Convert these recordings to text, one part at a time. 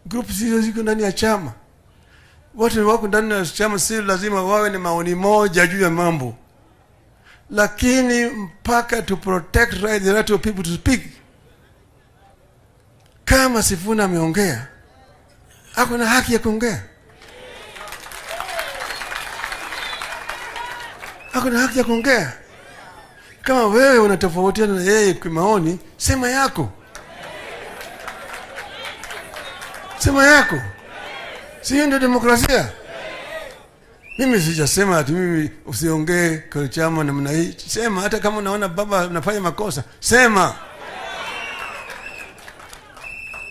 group hizo ziko ndani ya chama. Watu wako ndani ya chama si lazima wawe ni maoni moja juu ya mambo. Lakini mpaka to protect the right of people to speak. Kama Sifuna ameongea, ako na haki ya kuongea. Ako na haki ya kuongea. Kama wewe unatofautiana na yeye kwa maoni, sema yako. Sema yako. Sio ndio demokrasia? Mimi sijasema ati mimi usiongee kwa chama namna hii. Sema hata kama unaona baba anafanya makosa, sema.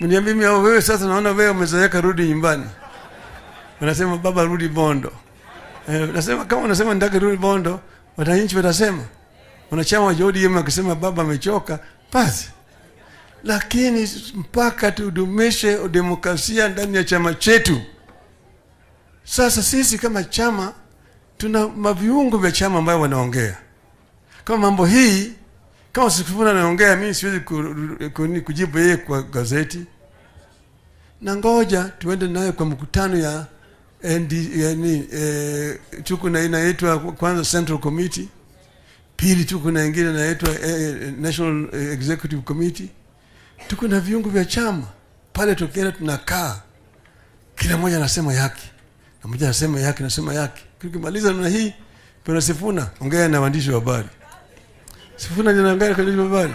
Mniambie mimi au wewe sasa naona wewe umezoeka rudi nyumbani. Unasema baba rudi Bondo. Unasema kama unasema nataka rudi Bondo, wananchi watasema. Wanachama wa ODM akisema baba amechoka, basi. Lakini mpaka tudumishe demokrasia ndani ya chama chetu. Sasa sisi kama chama tuna maviungo vya chama ambayo wanaongea. Kama mambo hii, kama Sifuna anaongea, mimi siwezi kujibu yeye kwa gazeti. Na ngoja tuende naye kwa mkutano ya tuko na inaitwa kwanza Central Committee, pili tuko na nyingine inaitwa National Executive Committee. Tuko na viungo vya chama. Pale tukienda tunakaa. Kila mmoja anasema yake. Na mmoja anasema yake, anasema yake. Tukimaliza na hii, kuna Sifuna ongea na waandishi wa habari. Sifuna anaongea kwa waandishi wa habari.